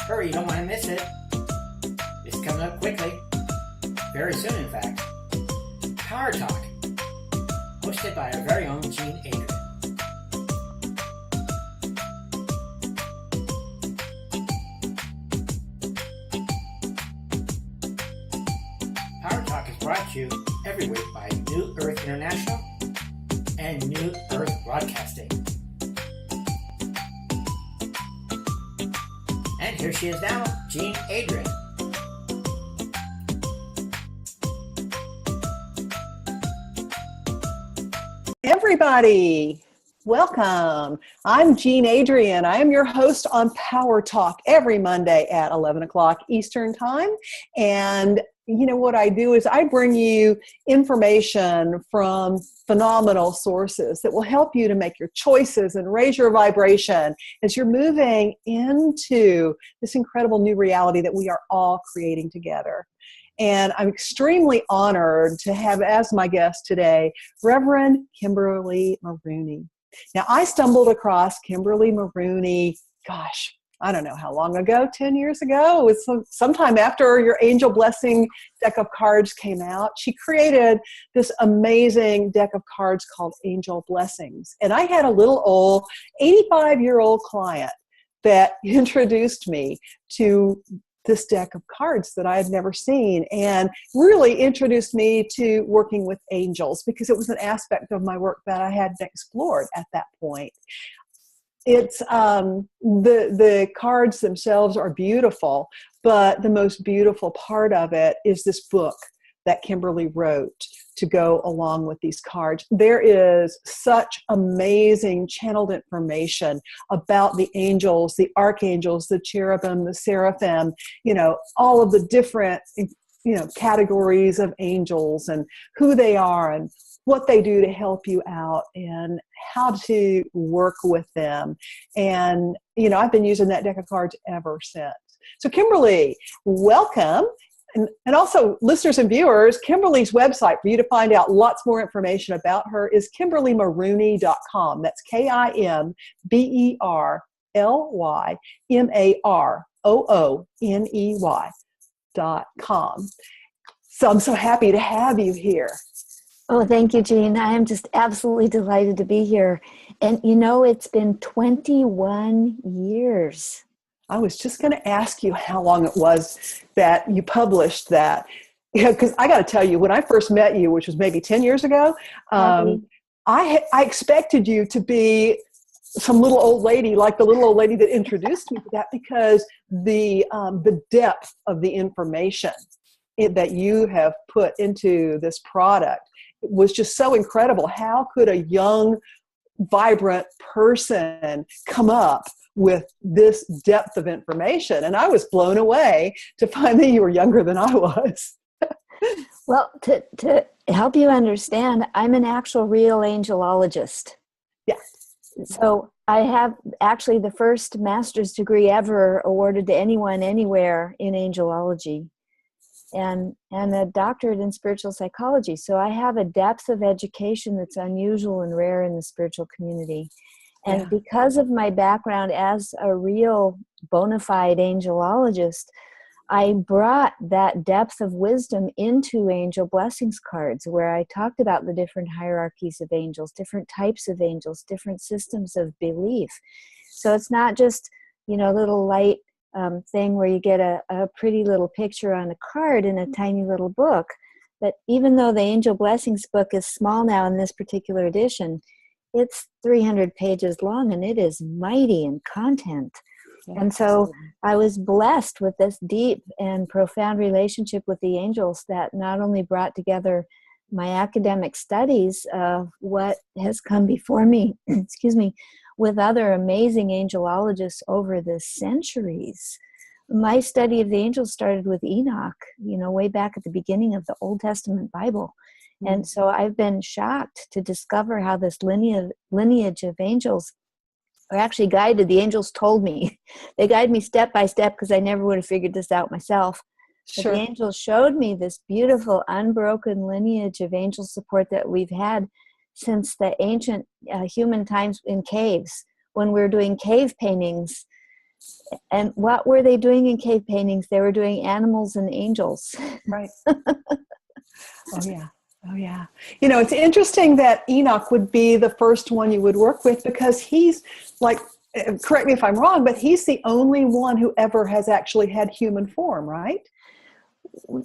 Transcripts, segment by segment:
Hurry, you don't want to miss it. It's coming up quickly. Very soon, in fact. Power Talk, hosted by our very own Jean Adrienne. Power Talk is brought to you every week by New Earth International and New Earth Broadcasting. And here she is now, Jean Adrienne. Everybody, welcome. I'm Jean Adrienne. I am your host on Power Talk every Monday at 11 o'clock Eastern Time. And you know what I do is I bring you information from phenomenal sources that will help you to make your choices and raise your vibration as you're moving into this incredible new reality that we are all creating together. And I'm extremely honored to have as my guest today, Reverend Kimberly Marooney. Now, I stumbled across Kimberly Marooney, gosh, I don't know how long ago, 10 years ago. It was sometime after your Angel Blessing deck of cards came out. She created this amazing deck of cards called Angel Blessings. And I had a little old 85-year-old client that introduced me to this deck of cards that I had never seen and really introduced me to working with angels because it was an aspect of my work that I hadn't explored at that point. It's the cards themselves are beautiful, but the most beautiful part of it is this book that Kimberly wrote to go along with these cards. There is such amazing channeled information about the angels, the archangels, the cherubim, the seraphim, all of the different, categories of angels and who they are and what they do to help you out and how to work with them. And, I've been using that deck of cards ever since. So Kimberly, welcome. And also, listeners and viewers, Kimberly's website for you to find out lots more information about her is KimberlyMarooney.com. That's KimberlyMarooney.com. So I'm so happy to have you here. Oh, thank you, Jean. I am just absolutely delighted to be here. And it's been 21 years. I was just going to ask you how long it was that you published that. Because I got to tell you, when I first met you, which was maybe 10 years ago, I expected you to be some little old lady, like the little old lady that introduced me to that, because the depth of the information that you have put into this product was just so incredible. How could a young, vibrant person come up with this depth of information? And I was blown away to find that you were younger than I was. Well, to help you understand, I'm an actual real angelologist. Yeah. So I have actually the first master's degree ever awarded to anyone, anywhere in angelology. And a doctorate in spiritual psychology. So I have a depth of education that's unusual and rare in the spiritual community. And because of my background as a real bona fide angelologist, I brought that depth of wisdom into Angel Blessings cards, where I talked about the different hierarchies of angels, different types of angels, different systems of belief. So it's not just, little light thing where you get a pretty little picture on a card in a tiny little book. But even though the Angel Blessings book is small now in this particular edition, it's 300 pages long and it is mighty in content. Yeah, and so I was blessed with this deep and profound relationship with the angels that not only brought together my academic studies of what has come before me, with other amazing angelologists over the centuries. My study of the angels started with Enoch, way back at the beginning of the Old Testament Bible. Mm-hmm. And so I've been shocked to discover how this lineage of angels are actually guided. The angels told me. They guide me step by step because I never would have figured this out myself. Sure. But the angels showed me this beautiful, unbroken lineage of angel support that we've had since the ancient human times in caves, when we were doing cave paintings And what were they doing in cave paintings? They were doing animals and angels. Right. Oh, yeah. Oh, yeah. You know, it's interesting that Enoch would be the first one you would work with, because he's like, correct me if I'm wrong, but he's the only one who ever has actually had human form, right?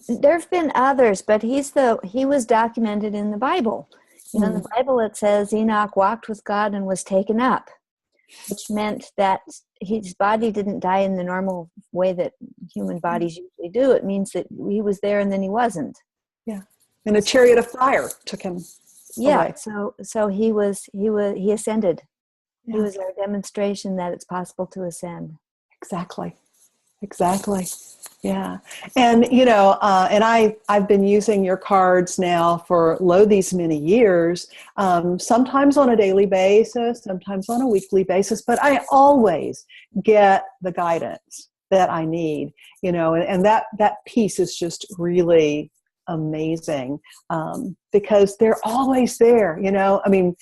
There have been others, but he was documented in the Bible. You know, in the Bible it says Enoch walked with God and was taken up, which meant that his body didn't die in the normal way that human bodies usually do. It means that he was there and then he wasn't. Yeah. And a chariot of fire took him away. So he ascended. Yeah. He was our demonstration that it's possible to ascend. Exactly. Yeah. And, you know, and I've been using your cards now for these many years, sometimes on a daily basis, sometimes on a weekly basis, but I always get the guidance that I need, you know, and that piece is just really amazing, because they're always there, you know. I mean,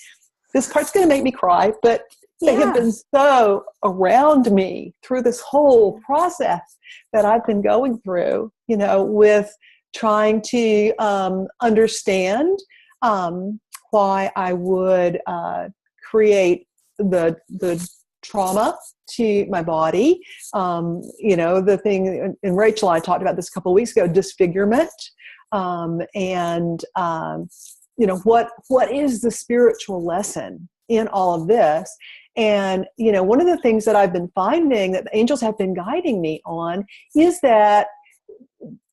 this part's going to make me cry, but they have been so around me through this whole process that I've been going through, you know, with trying to understand why I would create the trauma to my body. You know, the thing, and Rachel and I talked about this a couple of weeks ago, disfigurement. And you know, what is the spiritual lesson in all of this? And, you know, one of the things that I've been finding that the angels have been guiding me on is that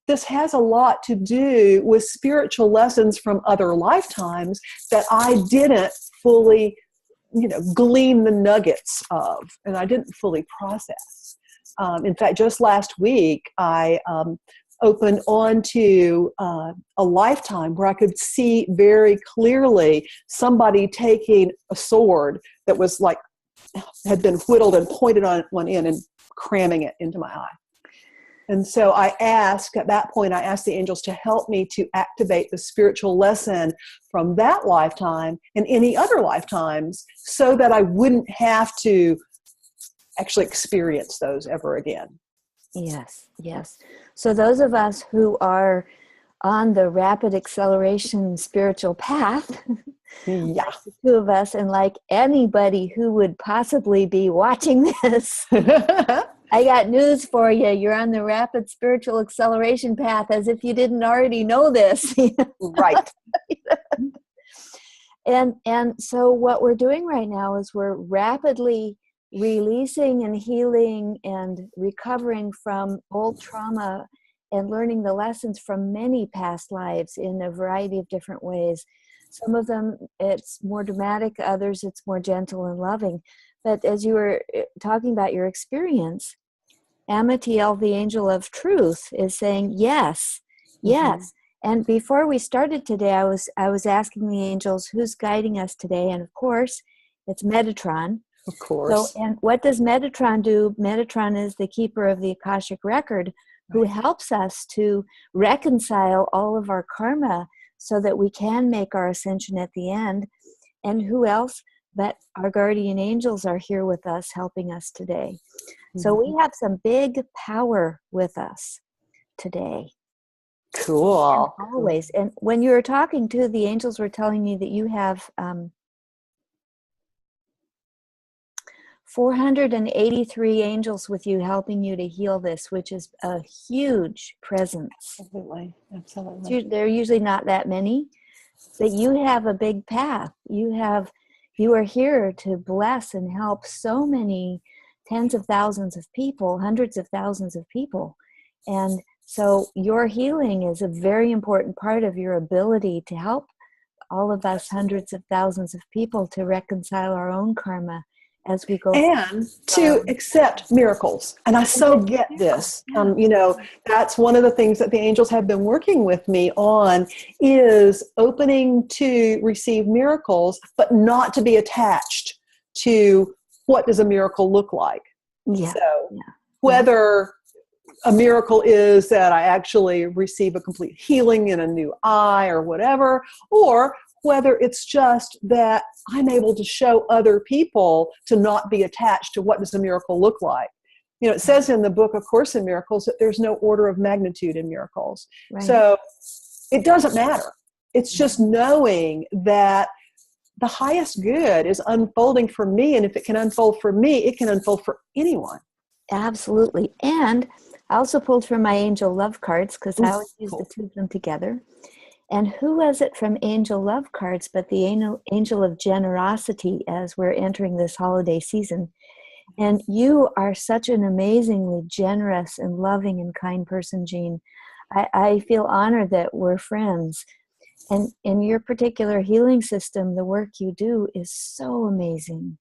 this has a lot to do with spiritual lessons from other lifetimes that I didn't fully, you know, glean the nuggets of, and I didn't fully process. In fact, just last week, I opened onto a lifetime where I could see very clearly somebody taking a sword that was like, had been whittled and pointed on one end and cramming it into my eye. And so at that point, I asked the angels to help me to activate the spiritual lesson from that lifetime and any other lifetimes, so that I wouldn't have to actually experience those ever again. Yes. So those of us who are on the rapid acceleration spiritual path, Yeah. like the two of us, and like anybody who would possibly be watching this, I got news for you. You're on the rapid spiritual acceleration path, as if you didn't already know this. Right. And so what we're doing right now is we're rapidly releasing and healing and recovering from old trauma and learning the lessons from many past lives in a variety of different ways. Some of them, it's more dramatic. Others, it's more gentle and loving. But as you were talking about your experience, Amatiel, the angel of truth, is saying, yes. And before we started today, I was asking the angels, who's guiding us today? And of course, it's Metatron. Of course. So, and what does Metatron do? Metatron is the keeper of the Akashic record, who helps us to reconcile all of our karma so that we can make our ascension at the end. And who else but our guardian angels are here with us, helping us today. So we have some big power with us today. Cool. And always. And when you were talking to, the angels were telling me that you have 483 angels with you, helping you to heal this, which is a huge presence. Absolutely. There are usually not that many, but you have a big path. You are here to bless and help so many tens of thousands of people, hundreds of thousands of people. And so your healing is a very important part of your ability to help all of us, hundreds of thousands of people, to reconcile our own karma as we go. And to accept miracles. And I so get this. You know, that's one of the things that the angels have been working with me on, is opening to receive miracles, but not to be attached to what does a miracle look like. Whether a miracle is that I actually receive a complete healing in a new eye or whatever, or whether it's just that I'm able to show other people to not be attached to what does a miracle look like. You know, it says in the book, of Course in Miracles, that there's no order of magnitude in miracles. Right. So it doesn't matter. It's just knowing that the highest good is unfolding for me. And if it can unfold for me, it can unfold for anyone. Absolutely. And I also pulled from my angel love cards, because I always use Cool. the two of them together. And who was it from angel love cards but the angel of generosity, as we're entering this holiday season? And you are such an amazingly generous and loving and kind person, Jean. I feel honored that we're friends. And in your particular healing system, the work you do is so amazing.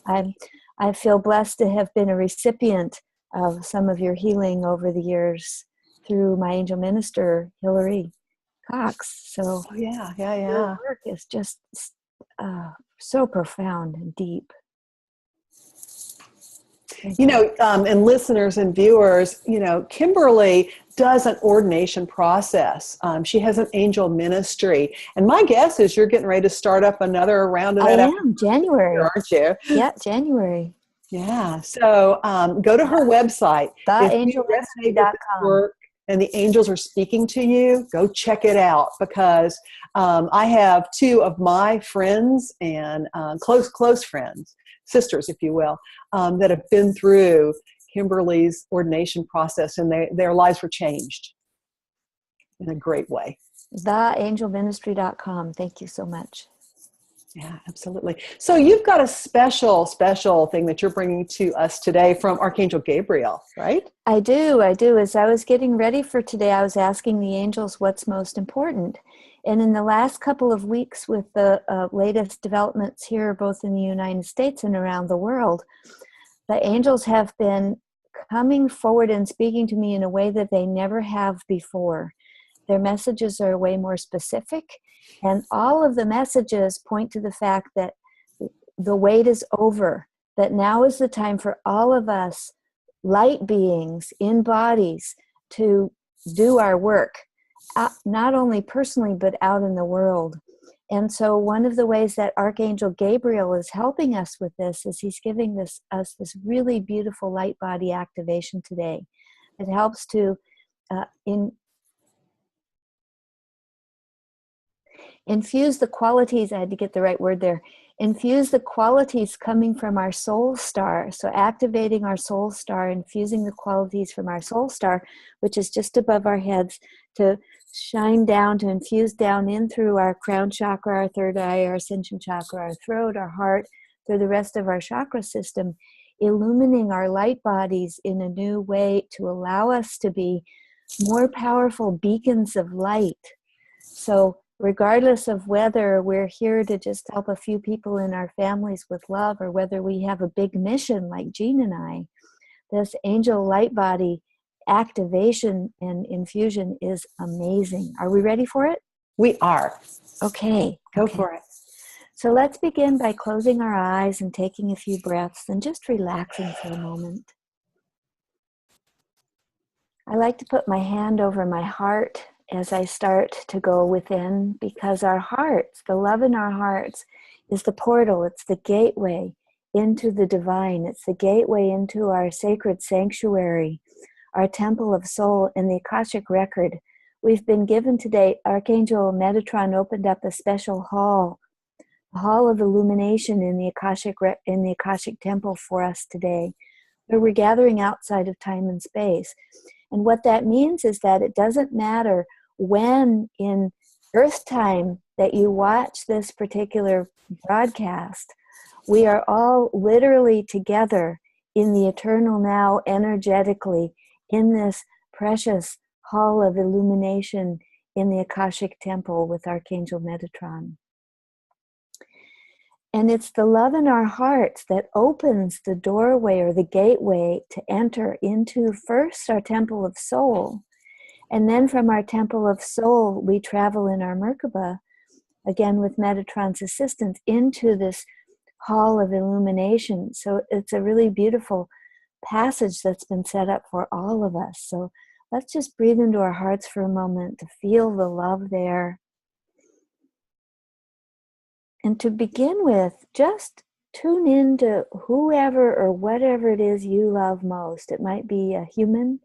I feel blessed to have been a recipient of some of your healing over the years through my angel minister, Hillary Cox. So your work is just so profound and deep. You know, and listeners and viewers, you know, Kimberly does an ordination process. She has an angel ministry. And my guess is you're getting ready to start up another round of that. I am, January. Aren't you? Yeah, January. Yeah. So go to her website. TheAngelMinistry.com. And the angels are speaking to you, go check it out, because I have two of my friends and close friends, sisters, if you will, that have been through Kimberly's ordination process, and their lives were changed in a great way. TheAngelMinistry.com. Thank you so much. Yeah, absolutely. So you've got a special thing that you're bringing to us today from Archangel Gabriel, right? I do. As I was getting ready for today, I was asking the angels what's most important. And in the last couple of weeks, with the latest developments here, both in the United States and around the world, the angels have been coming forward and speaking to me in a way that they never have before. Their messages are way more specific. And all of the messages point to the fact that the wait is over, that now is the time for all of us light beings in bodies to do our work, not only personally, but out in the world. And so one of the ways that Archangel Gabriel is helping us with this is he's giving us this really beautiful light body activation today. It helps to infuse the qualities, I had to get the right word there, infuse the qualities coming from our soul star. So activating our soul star, infusing the qualities from our soul star, which is just above our heads, to shine down, to infuse down in through our crown chakra, our third eye, our ascension chakra, our throat, our heart, through the rest of our chakra system, illumining our light bodies in a new way to allow us to be more powerful beacons of light. So regardless of whether we're here to just help a few people in our families with love, or whether we have a big mission like Jean and I, this angel light body activation and infusion is amazing. Are we ready for it? We are. Okay. Go for it. So let's begin by closing our eyes and taking a few breaths and just relaxing for a moment. I like to put my hand over my heart as I start to go within, because our hearts, the love in our hearts, is the portal. It's the gateway into the divine. It's the gateway into our sacred sanctuary, our temple of soul, and the Akashic record. We've been given today, Archangel Metatron opened up a special hall, a hall of illumination in the Akashic temple for us today, where we're gathering outside of time and space. And what that means is that it doesn't matter when in Earth time that you watch this particular broadcast, we are all literally together in the eternal now, energetically, in this precious hall of illumination in the Akashic temple with Archangel Metatron. And it's the love in our hearts that opens the doorway or the gateway to enter into first our temple of soul. And then from our temple of soul, we travel in our Merkaba, again with Metatron's assistance, into this hall of illumination. So it's a really beautiful passage that's been set up for all of us. So let's just breathe into our hearts for a moment to feel the love there. And to begin with, just tune into whoever or whatever it is you love most. It might be a human,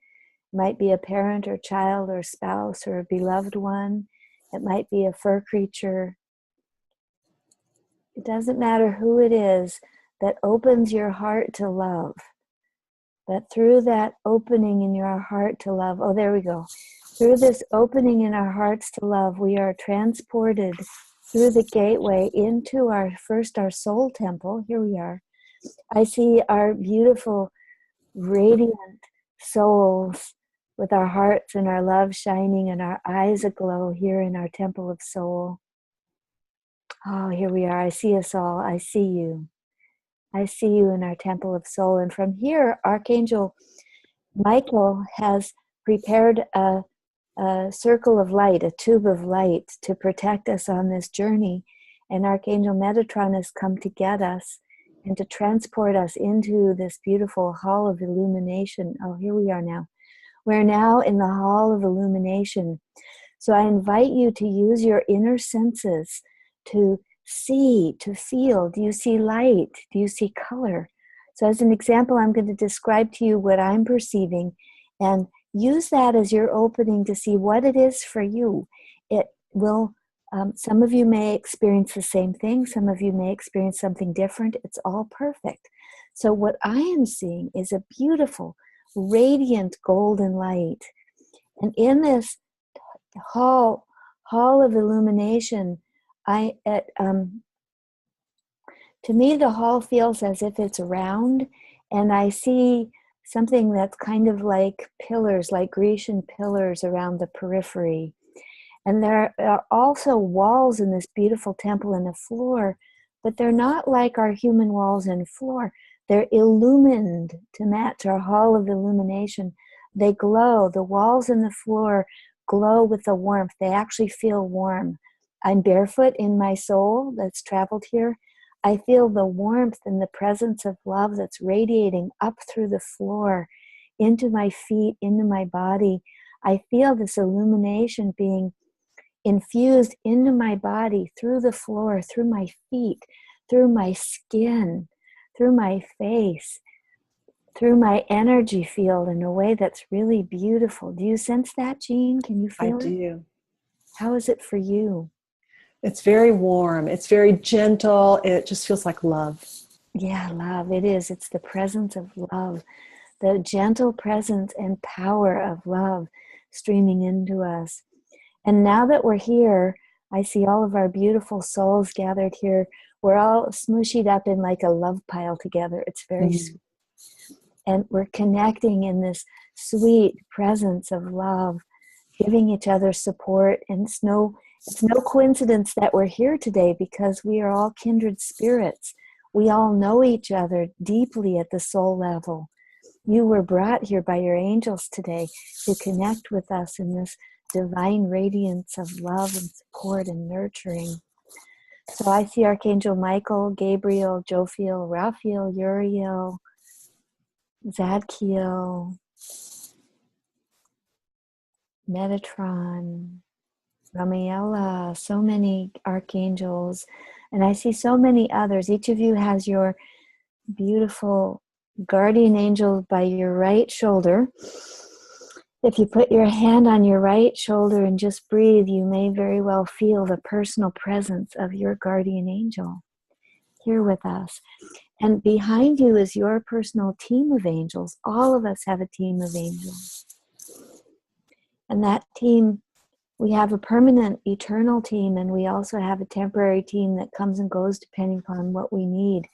it might be a parent or child or spouse or a beloved one. It might be a fur creature. It doesn't matter who it is that opens your heart to love. That through that opening in your heart to love, oh, there we go. Through this opening in our hearts to love, we are transported through the gateway into our soul temple. Here we are. I see our beautiful, radiant souls with our hearts and our love shining and our eyes aglow here in our temple of soul. Oh, here we are. I see us all. I see you. I see you in our temple of soul. And from here, Archangel Michael has prepared a circle of light, a tube of light to protect us on this journey. And Archangel Metatron has come to get us and to transport us into this beautiful hall of illumination. Oh, here we are now. We're now in the hall of illumination. So I invite you to use your inner senses to see, to feel. Do you see light? Do you see color? So as an example, I'm going to describe to you what I'm perceiving, and use that as your opening to see what it is for you. It will, some of you may experience the same thing. Some of you may experience something different. It's all perfect. So what I am seeing is a beautiful, radiant golden light. And in this hall of illumination, to me, the hall feels as if it's round, and I see something that's kind of like pillars, like Grecian pillars around the periphery. And there are also walls in this beautiful temple and a floor, but they're not like our human walls and floor. They're illumined to match our hall of illumination. They glow. The walls and the floor glow with the warmth. They actually feel warm. I'm barefoot in my soul that's traveled here. I feel the warmth and the presence of love that's radiating up through the floor, into my feet, into my body. I feel this illumination being infused into my body, through the floor, through my feet, through my skin, through my face, through my energy field in a way that's really beautiful. Do you sense that, Jean? Can you feel it? I do. How is it for you? It's very warm. It's very gentle. It just feels like love. Yeah, love. It is. It's the presence of love, the gentle presence and power of love streaming into us. And now that we're here, I see all of our beautiful souls gathered here. We're all smooshed up in like a love pile together. It's very sweet. And we're connecting in this sweet presence of love, giving each other support. And it's no coincidence that we're here today, because we are all kindred spirits. We all know each other deeply at the soul level. You were brought here by your angels today to connect with us in this divine radiance of love and support and nurturing. So I see Archangel Michael, Gabriel, Jophiel, Raphael, Uriel, Zadkiel, Metatron, Ramiela, so many archangels, and I see so many others. Each of you has your beautiful guardian angel by your right shoulder. If you put your hand on your right shoulder and just breathe, you may very well feel the personal presence of your guardian angel here with us. And behind you is your personal team of angels. All of us have a team of angels. And that team, we have a permanent, eternal team, and we also have a temporary team that comes and goes depending upon what we need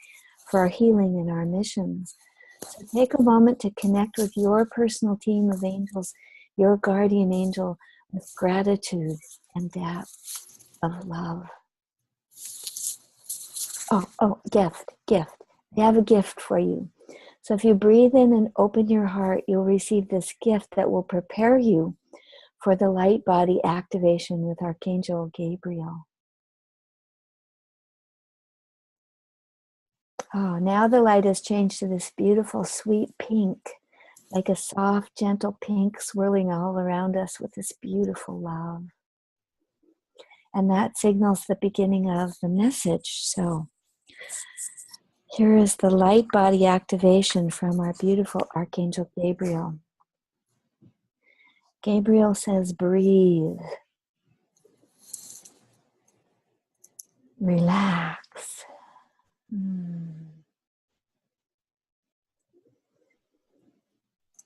for our healing and our missions. So take a moment to connect with your personal team of angels, your guardian angel, with gratitude and depth of love. Oh, gift. They have a gift for you. So if you breathe in and open your heart, you'll receive this gift that will prepare you for the light body activation with Archangel Gabriel. Oh, now the light has changed to this beautiful, sweet pink, like a soft, gentle pink swirling all around us with this beautiful love. And that signals the beginning of the message. So Here is the light body activation from our beautiful Archangel Gabriel. Gabriel says, breathe. Relax.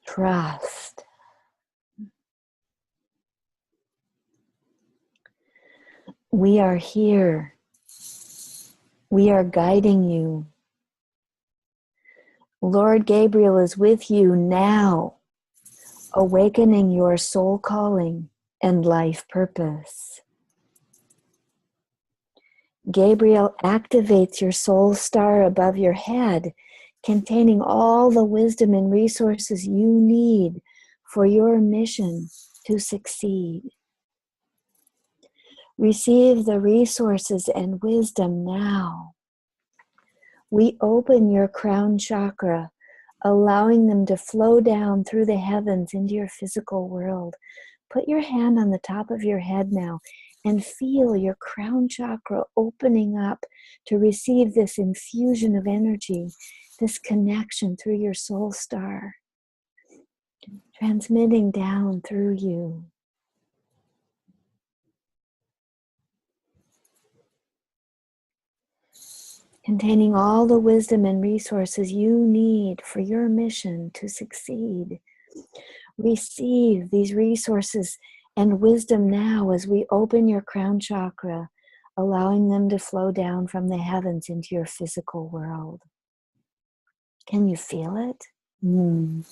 Trust. We are here. We are guiding you. Lord Gabriel is with you now, awakening your soul calling and life purpose. Gabriel activates your soul star above your head, containing all the wisdom and resources you need for your mission to succeed. Receive the resources and wisdom now. We open your crown chakra, allowing them to flow down through the heavens into your physical world. Put your hand on the top of your head now and feel your crown chakra opening up to receive this infusion of energy, this connection through your soul star, transmitting down through you. Containing all the wisdom and resources you need for your mission to succeed. Receive these resources and wisdom now as we open your crown chakra, allowing them to flow down from the heavens into your physical world. Can you feel it? I'm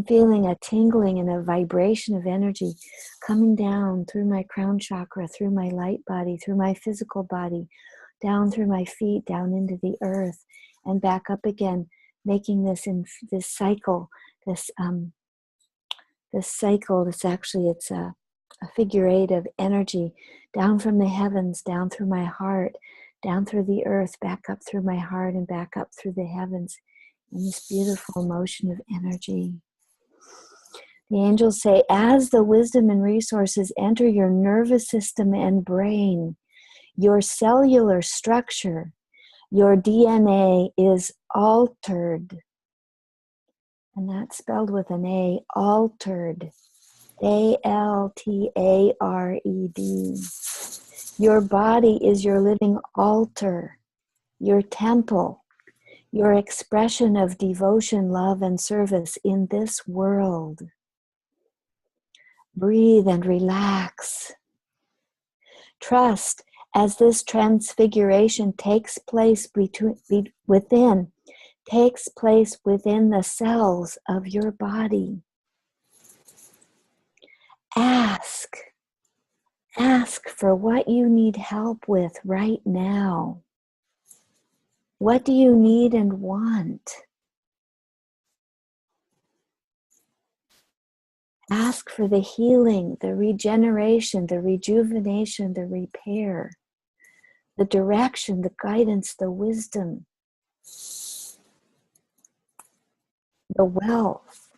feeling a tingling and a vibration of energy coming down through my crown chakra, through my light body, through my physical body, down through my feet, down into the earth, and back up again, making this cycle, this cycle. It's a figure eight of energy, down from the heavens, down through my heart, down through the earth, back up through my heart, and back up through the heavens, in this beautiful motion of energy. The angels say, as the wisdom and resources enter your nervous system and brain, your cellular structure, your DNA is altered. And that's spelled with an A, altered. A-L-T-A-R-E-D. Your body is your living altar, your temple, your expression of devotion, love, and service in this world. Breathe and relax. Trust as this transfiguration takes place within the cells of your body. Ask for what you need help with right now. What do you need and want? Ask for the healing, the regeneration, the rejuvenation, the repair, the direction, the guidance, the wisdom, the wealth,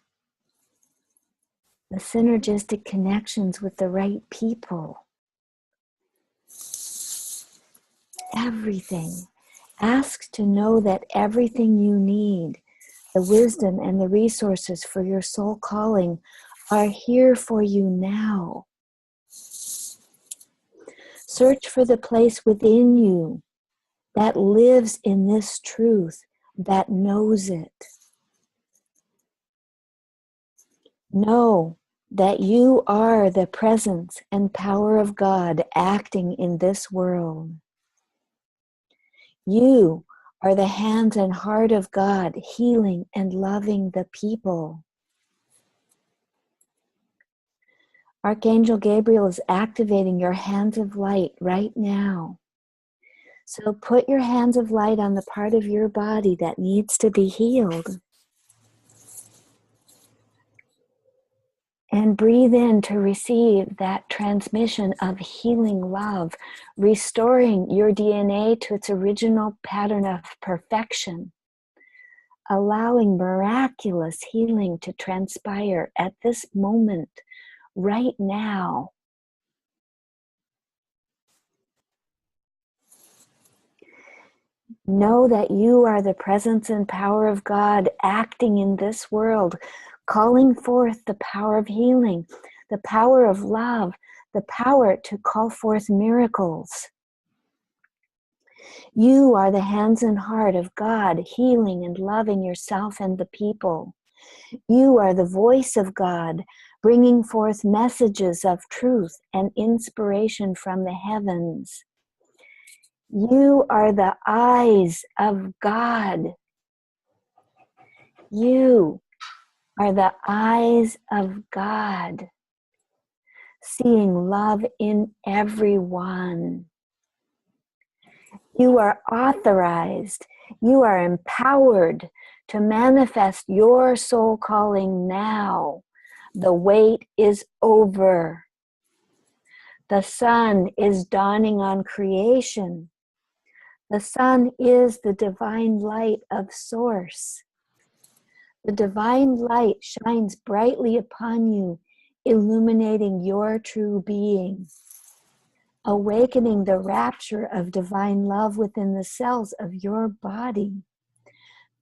the synergistic connections with the right people. Everything. Ask to know that everything you need, the wisdom and the resources for your soul calling, are here for you now. Search for the place within you that lives in this truth, that knows it. Know that you are the presence and power of God acting in this world. You are the hands and heart of God healing and loving the people. Archangel Gabriel is activating your hands of light right now. So put your hands of light on the part of your body that needs to be healed. And breathe in to receive that transmission of healing love, restoring your DNA to its original pattern of perfection, allowing miraculous healing to transpire at this moment, right now. Know that you are the presence and power of God acting in this world, calling forth the power of healing, the power of love, the power to call forth miracles. You are the hands and heart of God, healing and loving yourself and the people. You are the voice of God, bringing forth messages of truth and inspiration from the heavens. You are the eyes of God. You are the eyes of God, seeing love in everyone. You are authorized, you are empowered to manifest your soul calling now. The wait is over. The sun is dawning on creation. The sun is the divine light of source. The divine light shines brightly upon you, illuminating your true being, awakening the rapture of divine love within the cells of your body,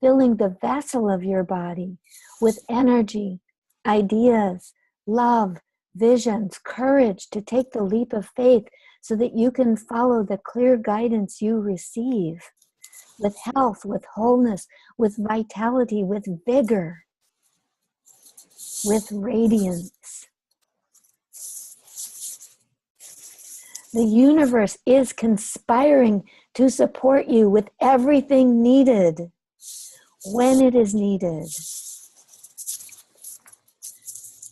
filling the vessel of your body with energy, ideas, love, visions, courage to take the leap of faith so that you can follow the clear guidance you receive with health, with wholeness, with vitality, with vigor, with radiance. The universe is conspiring to support you with everything needed when it is needed.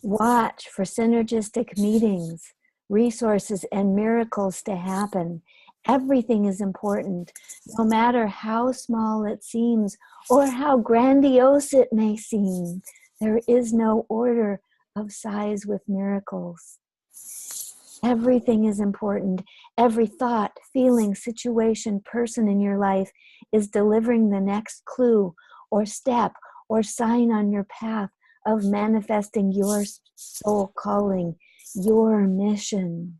Watch for synergistic meetings, resources, and miracles to happen. Everything is important, no matter how small it seems or how grandiose it may seem. There is no order of size with miracles. Everything is important. Every thought, feeling, situation, person in your life is delivering the next clue or step or sign on your path of manifesting your soul calling, your mission.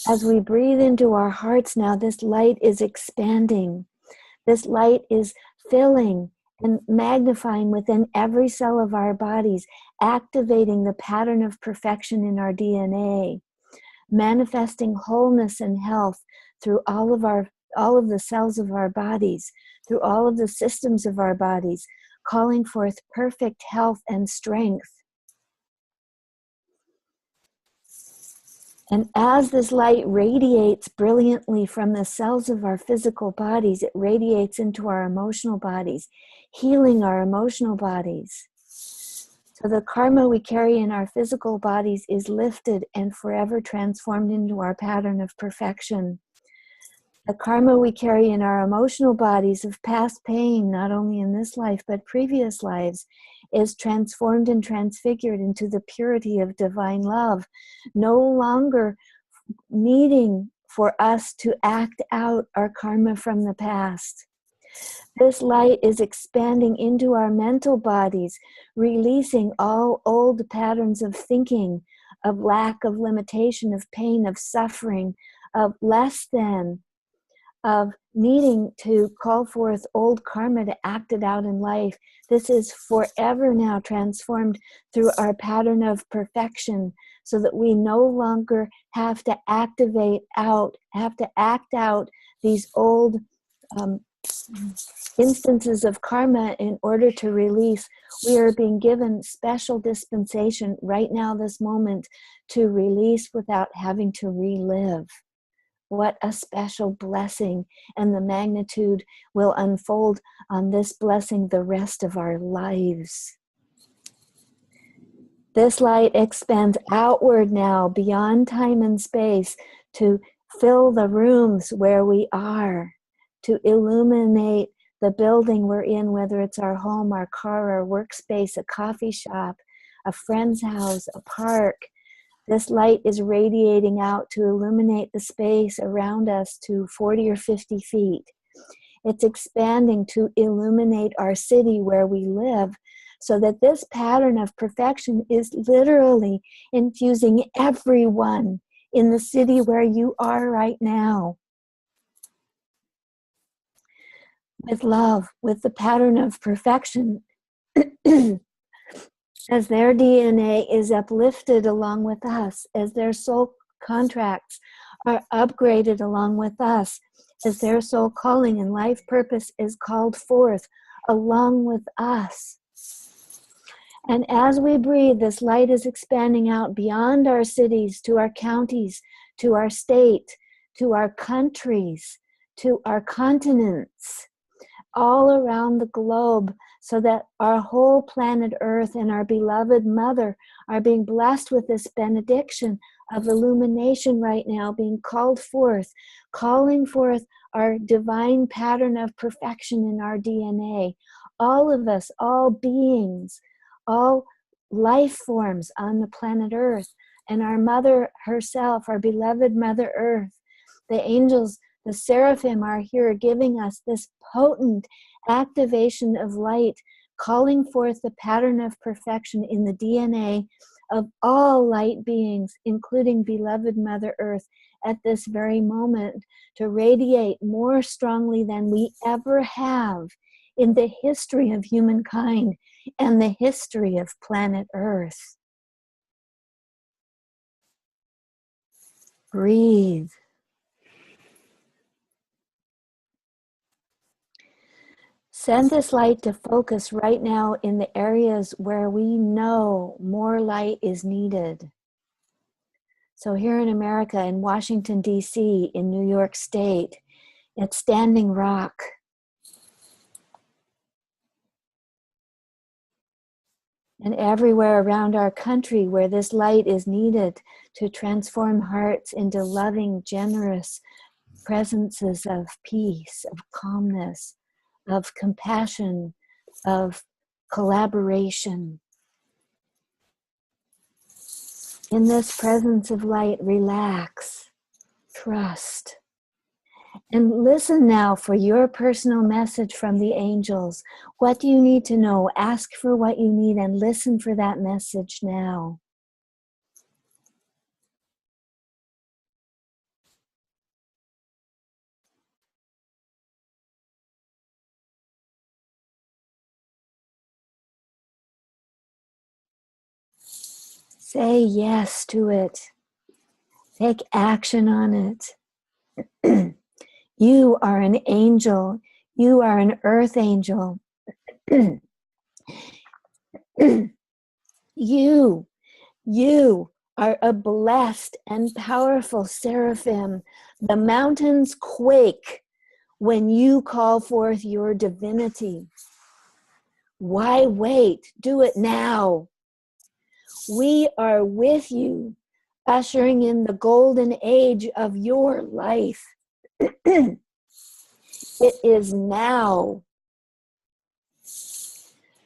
As we breathe into our hearts now, this light is expanding. This light is filling and magnifying within every cell of our bodies, activating the pattern of perfection in our DNA, manifesting wholeness and health through all of the cells of our bodies, through all of the systems of our bodies, calling forth perfect health and strength. And as this light radiates brilliantly from the cells of our physical bodies, it radiates into our emotional bodies, healing our emotional bodies. So the karma we carry in our physical bodies is lifted and forever transformed into our pattern of perfection. The karma we carry in our emotional bodies of past pain, not only in this life but previous lives, is transformed and transfigured into the purity of divine love, no longer needing for us to act out our karma from the past. This light is expanding into our mental bodies, releasing all old patterns of thinking, of lack, of limitation, of pain, of suffering, of less than, of needing to call forth old karma to act it out in life. This is forever now transformed through our pattern of perfection, so that we no longer have to act out these old instances of karma in order to release. We are being given special dispensation right now, this moment, to release without having to relive. What a special blessing, and the magnitude will unfold on this blessing the rest of our lives. This light expands outward now beyond time and space to fill the rooms where we are, to illuminate the building we're in, whether it's our home, our car, our workspace, a coffee shop, a friend's house, a park. This light is radiating out to illuminate the space around us to 40 or 50 feet. It's expanding to illuminate our city where we live, so that this pattern of perfection is literally infusing everyone in the city where you are right now. with love, with the pattern of perfection, as their DNA is uplifted along with us, as their soul contracts are upgraded along with us, as their soul calling and life purpose is called forth along with us. And as we breathe, this light is expanding out beyond our cities, to our counties, to our state, to our countries, to our continents, all around the globe, so that our whole planet Earth and our beloved Mother are being blessed with this benediction of illumination right now, being called forth, calling forth our divine pattern of perfection in our DNA. All of us, all beings, all life forms on the planet Earth, and our Mother herself, our beloved Mother Earth, the angels, the seraphim are here giving us this potent activation of light, calling forth the pattern of perfection in the DNA of all light beings, including beloved Mother Earth, at this very moment, to radiate more strongly than we ever have in the history of humankind and the history of planet Earth. Breathe. Send this light to focus right now in the areas where we know more light is needed. So here in America, in Washington, D.C., in New York State, at Standing Rock, and everywhere around our country where this light is needed to transform hearts into loving, generous presences of peace, of calmness, of compassion, of collaboration. In this presence of light, relax, trust, and listen now for your personal message from the angels. What do you need to know? Ask for what you need and listen for that message now. Say yes to it. Take action on it. You are an angel. You are an earth angel. You are a blessed and powerful seraphim. The mountains quake when you call forth your divinity. Why wait? Do it now. We are with you, ushering in the golden age of your life. It is now.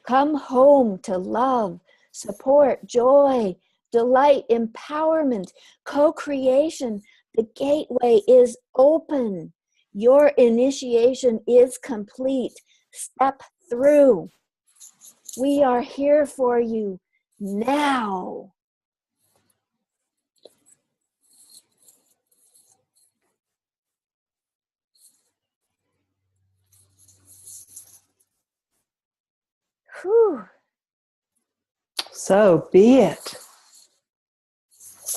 Come home to love, support, joy, delight, empowerment, co-creation. The gateway is open. Your initiation is complete. Step through. We are here for you now. Whew. So be it.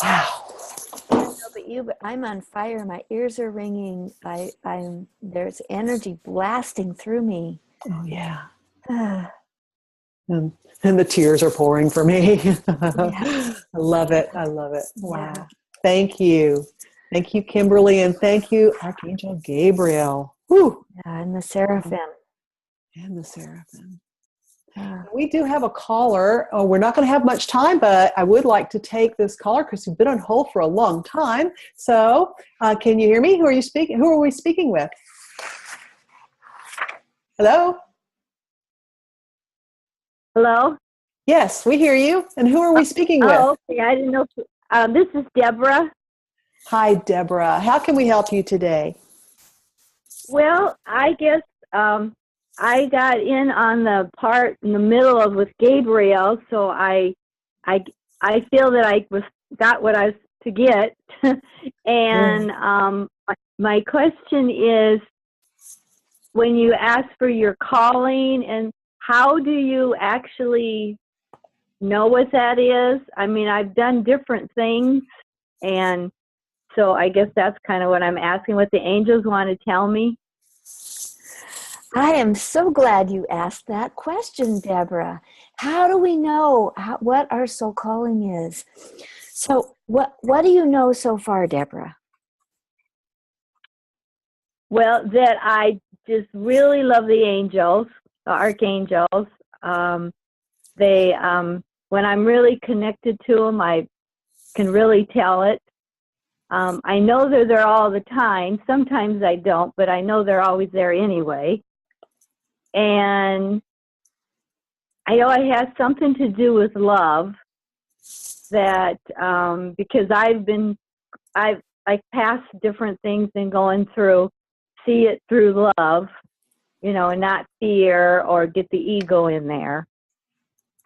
Wow. No, but I'm on fire. My ears are ringing. There's energy blasting through me. Oh, yeah. And the tears are pouring for me. Yeah. I love it. I love it. Wow. Yeah. Thank you. Thank you, Kimberly. And thank you, Archangel Gabriel. Whew. Yeah, and the seraphim. And the seraphim. Yeah. We do have a caller. Oh, we're not going to have much time, but I would like to take this caller because you've been on hold for a long time. So can you hear me? Who are you speaking? Who are we speaking with? Hello? Hello? Yes, we hear you. And who are we speaking with? Oh, okay. I didn't know. This is Deborah. Hi, Deborah. How can we help you today? Well, I guess I got in on the part in the middle of with Gabriel, so I feel that I got what I was to get. And my question is, when you ask for your calling, and how do you actually know what that is? I mean, I've done different things, and so I guess that's kind of what I'm asking, what the angels want to tell me. I am so glad you asked that question, Deborah. How do we know what our soul calling is? So what do you know so far, Deborah? Well, that I just really love the angels, the archangels. They, when I'm really connected to them, I can really tell it. I know they're there all the time. Sometimes I don't, but I know they're always there anyway. And I know it has something to do with love. That because I've passed different things and going through, see it through love, you know, and not fear or get the ego in there.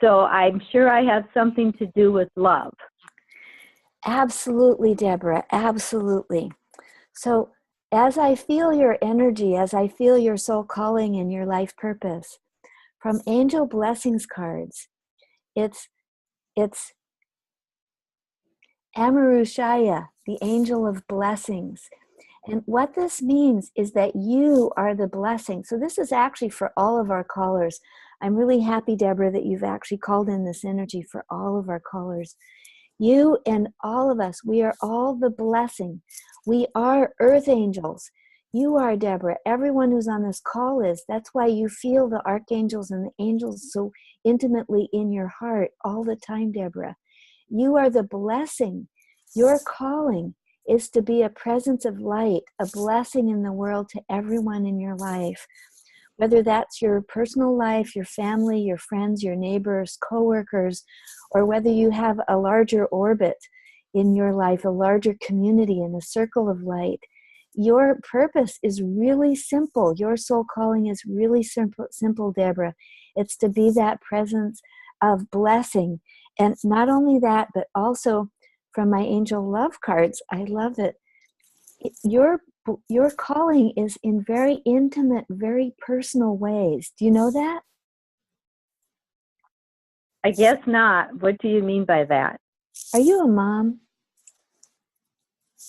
So I'm sure I have something to do with love. Absolutely, Deborah, absolutely. So as I feel your energy, as I feel your soul calling and your life purpose, from angel blessings cards, it's Amarushaya, the angel of blessings. And what this means is that you are the blessing. So this is actually for all of our callers. I'm really happy, Deborah, that you've actually called in this energy for all of our callers. You and all of us, we are all the blessing. We are earth angels. You are, Deborah. Everyone who's on this call is. That's why you feel the archangels and the angels so intimately in your heart all the time, Deborah. You are the blessing. Your calling is to be a presence of light, a blessing in the world to everyone in your life. Whether that's your personal life, your family, your friends, your neighbors, coworkers, or whether you have a larger orbit in your life, a larger community and a circle of light. Your purpose is really simple. Your soul calling is really simple, Deborah. It's to be that presence of blessing. And not only that, but also from my angel love cards, I love it. Your calling is in very intimate, very personal ways. Do you know that? I guess not. What do you mean by that? Are you a mom?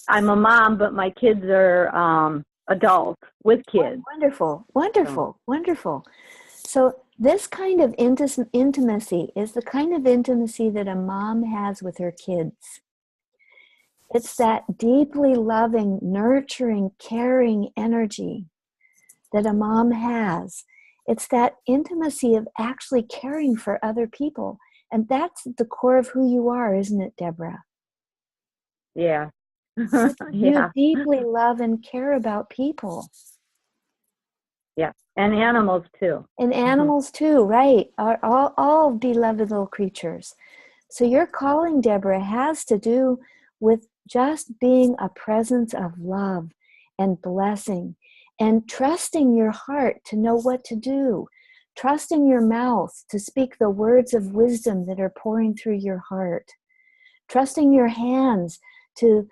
I'm a mom, but my kids are adults with kids. Wonderful, wonderful, wonderful. So this kind of intimacy is the kind of intimacy that a mom has with her kids. It's that deeply loving, nurturing, caring energy that a mom has. It's that intimacy of actually caring for other people. And that's the core of who you are, isn't it, Deborah? Yeah. You deeply love and care about people. Yeah. And animals too. And animals too, right? Are all beloved little creatures. So your calling, Deborah, has to do with just being a presence of love and blessing and trusting your heart to know what to do, trusting your mouth to speak the words of wisdom that are pouring through your heart, trusting your hands to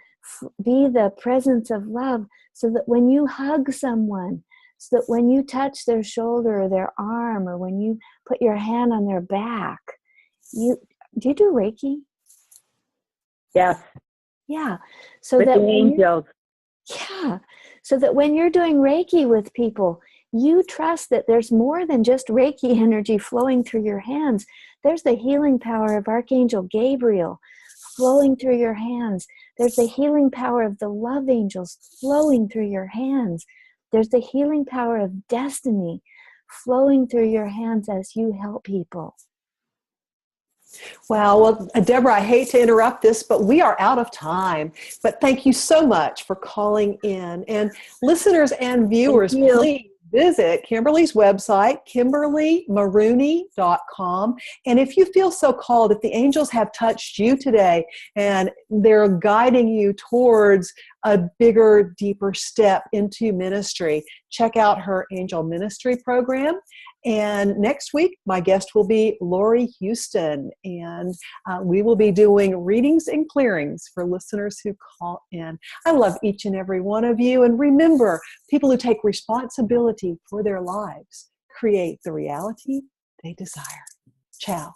be the presence of love so that when you hug someone, so that when you touch their shoulder or their arm, or when you put your hand on their back, do you do Reiki? Yes. Yeah. So with that the angels. Yeah. So that when you're doing Reiki with people, you trust that there's more than just Reiki energy flowing through your hands. There's the healing power of Archangel Gabriel flowing through your hands. There's the healing power of the love angels flowing through your hands. There's the healing power of destiny flowing through your hands as you help people. Wow. Well, Deborah, I hate to interrupt this, but we are out of time. But thank you so much for calling in. And listeners and viewers, please visit Kimberly's website, KimberlyMarooney.com. And if you feel so called, if the angels have touched you today and they're guiding you towards a bigger, deeper step into ministry, check out her angel ministry program And next week, my guest will be Lori Houston, and we will be doing readings and clearings for listeners who call in. I love each and every one of you. And remember, people who take responsibility for their lives create the reality they desire. Ciao.